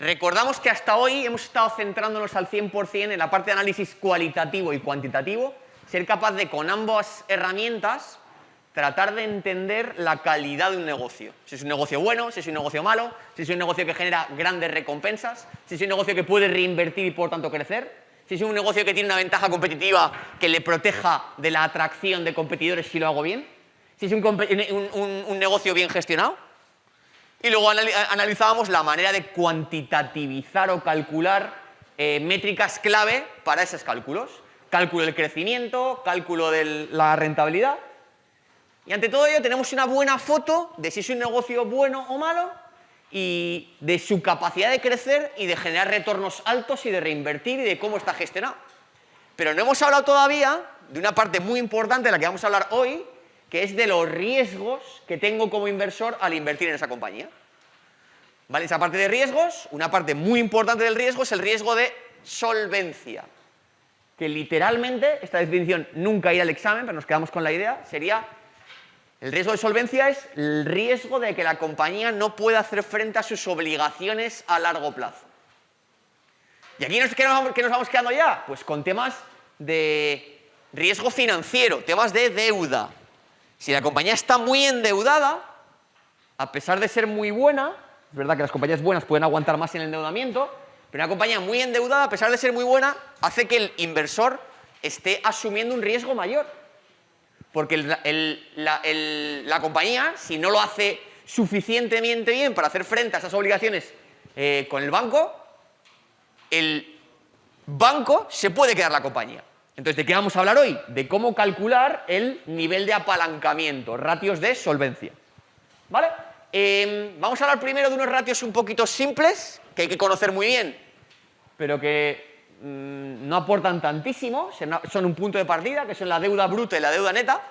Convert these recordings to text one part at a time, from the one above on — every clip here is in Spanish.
Recordamos que hasta hoy hemos estado centrándonos al 100% en la parte de análisis cualitativo y cuantitativo, ser capaz de, con ambas herramientas, tratar de entender la calidad de un negocio. Si es un negocio bueno, si es un negocio malo, si es un negocio que genera grandes recompensas, si es un negocio que puede reinvertir y por tanto crecer, si es un negocio que tiene una ventaja competitiva que le proteja de la atracción de competidores si lo hago bien, si es un negocio bien gestionado. Y luego analizábamos la manera de cuantitativizar o calcular métricas clave para esos cálculos. Cálculo del crecimiento, cálculo de la rentabilidad. Y ante todo ello tenemos una buena foto de si es un negocio bueno o malo y de su capacidad de crecer y de generar retornos altos y de reinvertir y de cómo está gestionado. Pero no hemos hablado todavía de una parte muy importante de la que vamos a hablar hoy, que es de los riesgos que tengo como inversor al invertir en esa compañía. ¿Vale? Esa parte de riesgos, una parte muy importante del riesgo es el riesgo de solvencia, que literalmente, esta definición nunca irá al examen, pero nos quedamos con la idea, sería el riesgo de solvencia es el riesgo de que la compañía no pueda hacer frente a sus obligaciones a largo plazo. ¿Y aquí qué nos vamos quedando ya? Pues con temas de riesgo financiero, temas de deuda. Si la compañía está muy endeudada, a pesar de ser muy buena, es verdad que las compañías buenas pueden aguantar más en el endeudamiento, pero una compañía muy endeudada, a pesar de ser muy buena, hace que el inversor esté asumiendo un riesgo mayor. Porque la compañía, si no lo hace suficientemente bien para hacer frente a esas obligaciones con el banco se puede quedar la compañía. Entonces, ¿de qué vamos a hablar hoy? De cómo calcular el nivel de apalancamiento, ratios de solvencia. ¿Vale? Vamos a hablar primero de unos ratios un poquito simples, que hay que conocer muy bien, pero que no aportan tantísimo, son un punto de partida, que son la deuda bruta y la deuda neta.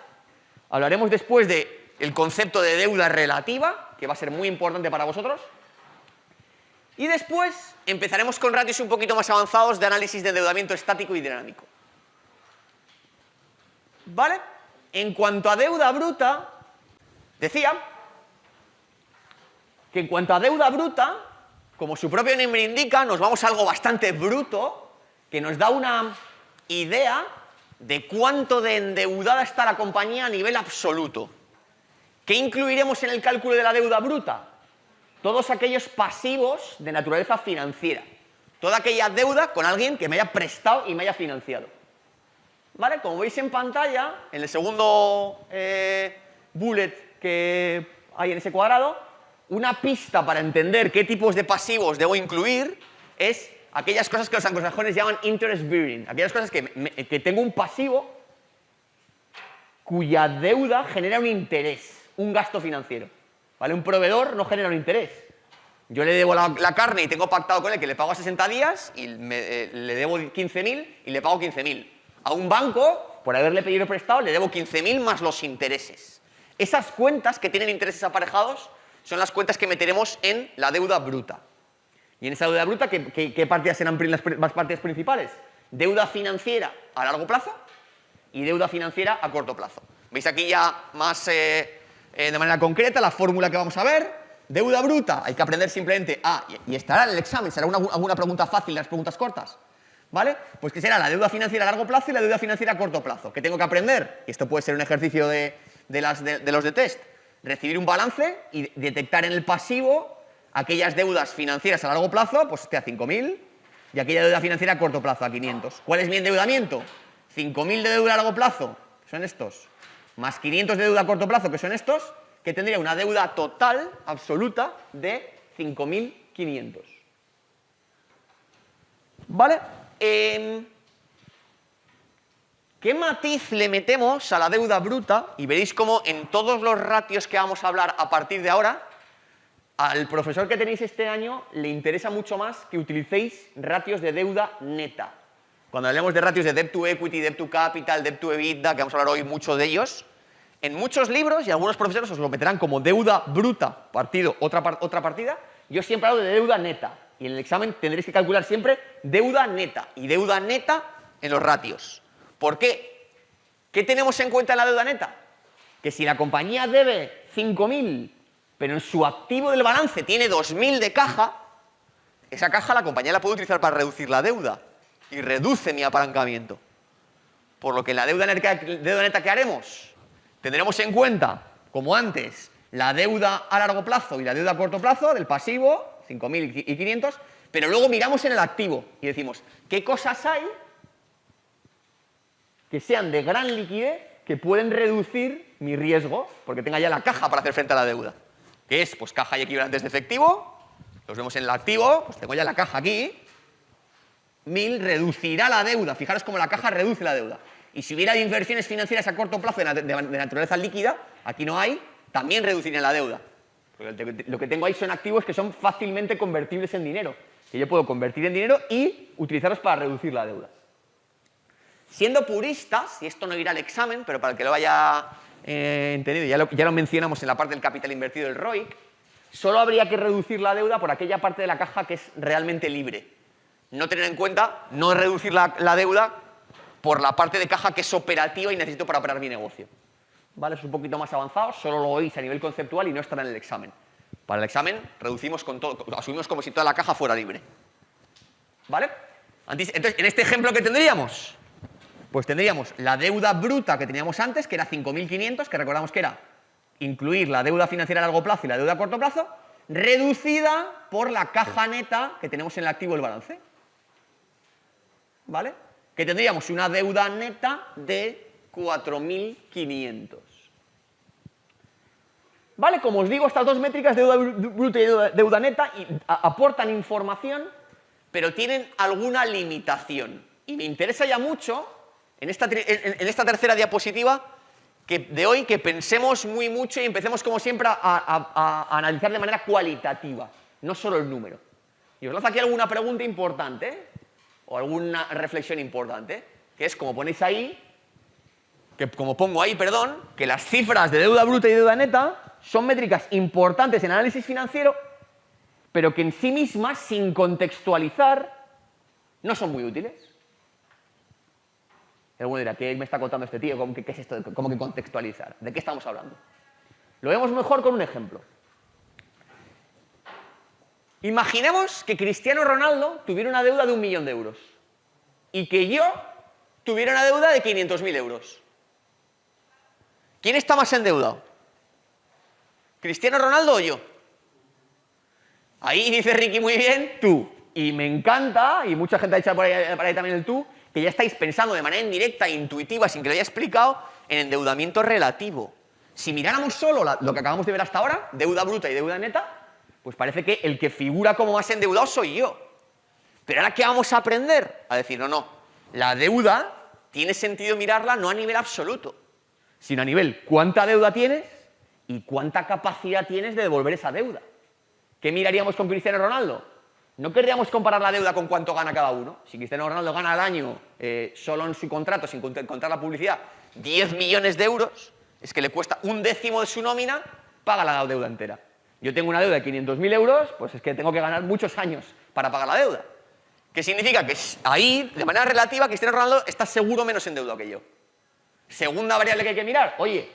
Hablaremos después del concepto de deuda relativa, que va a ser muy importante para vosotros. Y después empezaremos con ratios un poquito más avanzados de análisis de endeudamiento estático y dinámico. ¿Vale? En cuanto a deuda bruta, decía que en cuanto a deuda bruta, como su propio nombre indica, nos vamos a algo bastante bruto, que nos da una idea de cuánto de endeudada está la compañía a nivel absoluto. ¿Qué incluiremos en el cálculo de la deuda bruta? Todos aquellos pasivos de naturaleza financiera. Toda aquella deuda con alguien que me haya prestado y me haya financiado. ¿Vale? Como veis en pantalla, en el segundo bullet que hay en ese cuadrado, una pista para entender qué tipos de pasivos debo incluir es aquellas cosas que los anglosajones llaman interest bearing, aquellas cosas que tengo un pasivo cuya deuda genera un interés, un gasto financiero. ¿Vale? Un proveedor no genera un interés. Yo le debo la carne y tengo pactado con él que le pago a 60 días y le debo 15.000 y le pago 15.000. A un banco, por haberle pedido prestado, le debo 15.000 más los intereses. Esas cuentas que tienen intereses aparejados son las cuentas que meteremos en la deuda bruta. Y en esa deuda bruta, ¿qué partidas serán las partidas principales? Deuda financiera a largo plazo y deuda financiera a corto plazo. ¿Veis aquí ya más de manera concreta la fórmula que vamos a ver? Deuda bruta, hay que aprender simplemente y estará en el examen, será alguna pregunta fácil, las preguntas cortas. ¿Vale? Pues que será la deuda financiera a largo plazo y la deuda financiera a corto plazo. ¿Qué tengo que aprender? Y esto puede ser un ejercicio de los de test. Recibir un balance y detectar en el pasivo aquellas deudas financieras a largo plazo, pues a 5.000, y aquella deuda financiera a corto plazo a 500. ¿Cuál es mi endeudamiento? 5.000 de deuda a largo plazo, que son estos, más 500 de deuda a corto plazo, que son estos, que tendría una deuda total absoluta de 5.500. ¿Vale? ¿Qué matiz le metemos a la deuda bruta? Y veréis cómo en todos los ratios que vamos a hablar a partir de ahora, al profesor que tenéis este año le interesa mucho más que utilicéis ratios de deuda neta. Cuando hablemos de ratios de debt to equity, debt to capital, debt to EBITDA, que vamos a hablar hoy mucho de ellos, en muchos libros y algunos profesores os lo meterán como deuda bruta partido otra partida. Yo siempre hablo de deuda neta. Y en el examen tendréis que calcular siempre deuda neta y deuda neta en los ratios. ¿Por qué? ¿Qué tenemos en cuenta en la deuda neta? Que si la compañía debe 5.000, pero en su activo del balance tiene 2.000 de caja, esa caja la compañía la puede utilizar para reducir la deuda y reduce mi apalancamiento. Por lo que en la deuda neta que haremos, tendremos en cuenta, como antes, la deuda a largo plazo y la deuda a corto plazo del pasivo, 5.500, pero luego miramos en el activo y decimos, ¿qué cosas hay que sean de gran liquidez que pueden reducir mi riesgo porque tenga ya la caja para hacer frente a la deuda? Que es, pues, caja y equivalentes de efectivo, los vemos en el activo, pues tengo ya la caja aquí, 1.000 reducirá la deuda, fijaros cómo la caja reduce la deuda. Y si hubiera inversiones financieras a corto plazo de naturaleza líquida, aquí no hay, también reducirían la deuda. Porque lo que tengo ahí son activos que son fácilmente convertibles en dinero, que yo puedo convertir en dinero y utilizarlos para reducir la deuda. Siendo puristas, y esto no irá al examen, pero para el que lo haya entendido, ya lo mencionamos en la parte del capital invertido del ROIC, solo habría que reducir la deuda por aquella parte de la caja que es realmente libre. No tener en cuenta, no reducir la deuda por la parte de caja que es operativa y necesito para operar mi negocio. ¿Vale? Es un poquito más avanzado, solo lo oís a nivel conceptual y no estará en el examen. Para el examen reducimos con todo, asumimos como si toda la caja fuera libre. ¿Vale? Entonces, en este ejemplo, ¿qué tendríamos? Pues tendríamos la deuda bruta que teníamos antes, que era 5.500, que recordamos que era incluir la deuda financiera a largo plazo y la deuda a corto plazo, reducida por la caja neta que tenemos en el activo del balance. ¿Vale? Que tendríamos una deuda neta de 4.500. ¿Vale? Como os digo, estas dos métricas, deuda bruta y deuda neta, aportan información, pero tienen alguna limitación. Y me interesa ya mucho, en esta tercera diapositiva de hoy, que pensemos muy mucho y empecemos, como siempre, a analizar de manera cualitativa, no solo el número. Y os lanzo aquí alguna pregunta importante, o alguna reflexión importante, que es, como ponéis ahí, que las cifras de deuda bruta y deuda neta son métricas importantes en análisis financiero, pero que en sí mismas, sin contextualizar, no son muy útiles. Alguno dirá, ¿qué me está contando este tío? ¿Qué es esto? ¿Cómo que contextualizar? ¿De qué estamos hablando? Lo vemos mejor con un ejemplo. Imaginemos que Cristiano Ronaldo tuviera una deuda de 1 millón de euros y que yo tuviera una deuda de 500.000 euros. ¿Quién está más endeudado? ¿Cristiano Ronaldo o yo? Ahí dice Ricky muy bien, tú. Y me encanta, y mucha gente ha echado por ahí también el tú, que ya estáis pensando de manera indirecta e intuitiva, sin que lo haya explicado, en endeudamiento relativo. Si miráramos solo lo que acabamos de ver hasta ahora, deuda bruta y deuda neta, pues parece que el que figura como más endeudado soy yo. Pero ahora, ¿qué vamos a aprender? A decir, no, la deuda tiene sentido mirarla no a nivel absoluto, sino a nivel cuánta deuda tienes y cuánta capacidad tienes de devolver esa deuda. ¿Qué miraríamos con Cristiano Ronaldo? No querríamos comparar la deuda con cuánto gana cada uno. Si Cristiano Ronaldo gana al año, solo en su contrato, sin contar la publicidad, 10 millones de euros, es que le cuesta 1/10 de su nómina, paga la deuda entera. Yo tengo una deuda de 500.000 euros, pues es que tengo que ganar muchos años para pagar la deuda. ¿Qué significa? Que ahí, de manera relativa, Cristiano Ronaldo está seguro menos endeudado que yo. Segunda variable que hay que mirar, oye,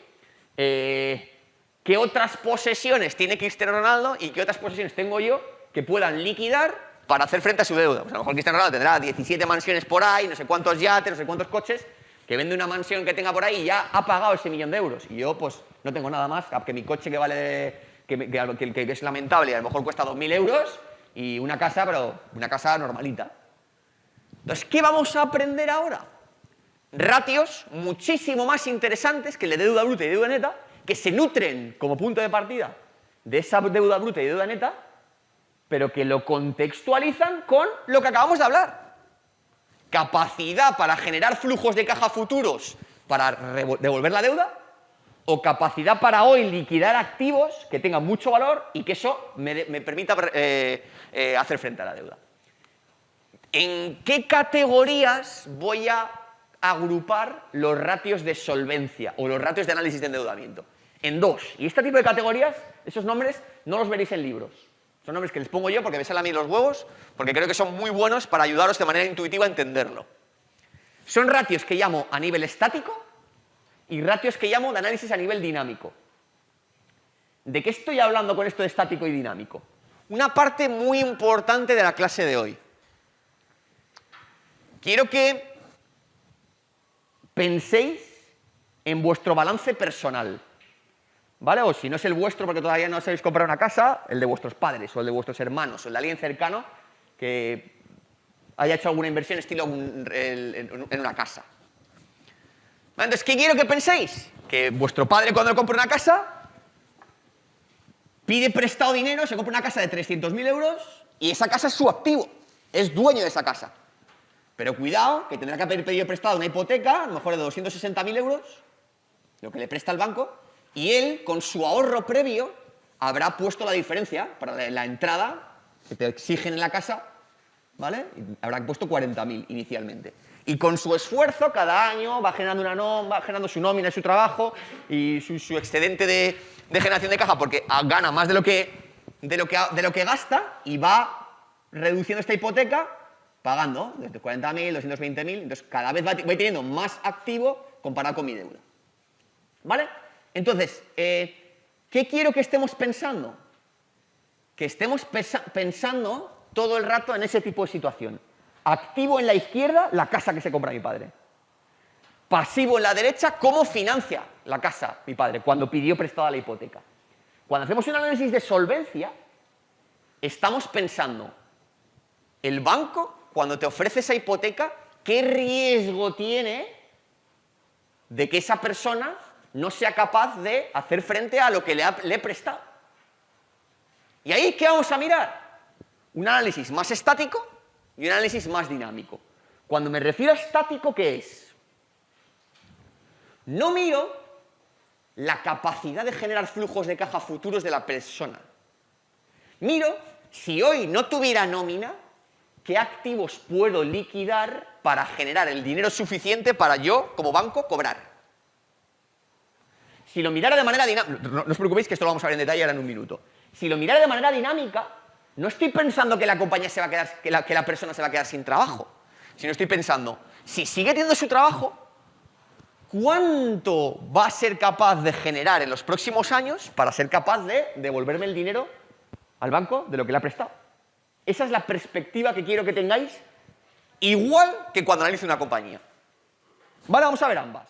¿qué otras posesiones tiene Cristiano Ronaldo y qué otras posesiones tengo yo que puedan liquidar para hacer frente a su deuda? Pues a lo mejor Cristiano Ronaldo tendrá 17 mansiones por ahí, no sé cuántos yates, no sé cuántos coches, que vende una mansión que tenga por ahí y ya ha pagado ese 1 millón de euros. Y yo, pues, no tengo nada más que mi coche que vale, que es lamentable, a lo mejor cuesta 2.000 euros, y una casa, pero una casa normalita. Entonces, ¿qué vamos a aprender ahora? Ratios muchísimo más interesantes que el de deuda bruta y deuda neta, que se nutren como punto de partida de esa deuda bruta y deuda neta, pero que lo contextualizan con lo que acabamos de hablar. Capacidad para generar flujos de caja futuros para devolver la deuda, o capacidad para hoy liquidar activos que tengan mucho valor y que eso me permita hacer frente a la deuda. ¿En qué categorías voy a agrupar los ratios de solvencia o los ratios de análisis de endeudamiento? En dos. Y este tipo de categorías, esos nombres, no los veréis en libros. Son nombres que les pongo yo porque me salen a mí los huevos, porque creo que son muy buenos para ayudaros de manera intuitiva a entenderlo. Son ratios que llamo a nivel estático y ratios que llamo de análisis a nivel dinámico. ¿De qué estoy hablando con esto de estático y dinámico? una parte muy importante de la clase de hoy. Quiero que penséis en vuestro balance personal, ¿vale? O si no es el vuestro porque todavía no sabéis comprar una casa, el de vuestros padres o el de vuestros hermanos o el de alguien cercano que haya hecho alguna inversión estilo en una casa. Entonces, ¿qué quiero que penséis? Que vuestro padre cuando compra una casa pide prestado dinero, se compra una casa de 300.000 euros y esa casa es su activo, es dueño de esa casa. Pero cuidado, que tendrá que haber pedido prestado una hipoteca, a lo mejor de 260.000 euros, lo que le presta el banco, y él, con su ahorro previo, habrá puesto la diferencia para la entrada que te exigen en la casa, ¿vale? Y habrá puesto 40.000 inicialmente. Y con su esfuerzo, cada año va generando va generando su nómina y su trabajo y su excedente de generación de caja, porque gana más de lo que gasta y va reduciendo esta hipoteca pagando desde 40.000, 220.000, entonces cada vez voy teniendo más activo comparado con mi deuda. ¿Vale? Entonces, ¿qué quiero que estemos pensando? Que estemos pensando todo el rato en ese tipo de situación. Activo en la izquierda, la casa que se compra mi padre. Pasivo en la derecha, cómo financia la casa mi padre cuando pidió prestada la hipoteca. Cuando hacemos un análisis de solvencia, estamos pensando, el banco, cuando te ofrece esa hipoteca, ¿qué riesgo tiene de que esa persona no sea capaz de hacer frente a lo que le he prestado? Y ahí, ¿qué vamos a mirar? Un análisis más estático y un análisis más dinámico. Cuando me refiero a estático, ¿qué es? No miro la capacidad de generar flujos de caja futuros de la persona. Miro si hoy no tuviera nómina, ¿qué activos puedo liquidar para generar el dinero suficiente para yo, como banco, cobrar? Si lo mirara de manera dinámica, no os preocupéis que esto lo vamos a ver en detalle ahora en un minuto. Si lo mirara de manera dinámica, no estoy pensando que la compañía se va a quedar, que la persona se va a quedar sin trabajo, sino estoy pensando, si sigue teniendo su trabajo, ¿cuánto va a ser capaz de generar en los próximos años para ser capaz de devolverme el dinero al banco de lo que le ha prestado? Esa es la perspectiva que quiero que tengáis, igual que cuando analice una compañía. Vale, vamos a ver ambas.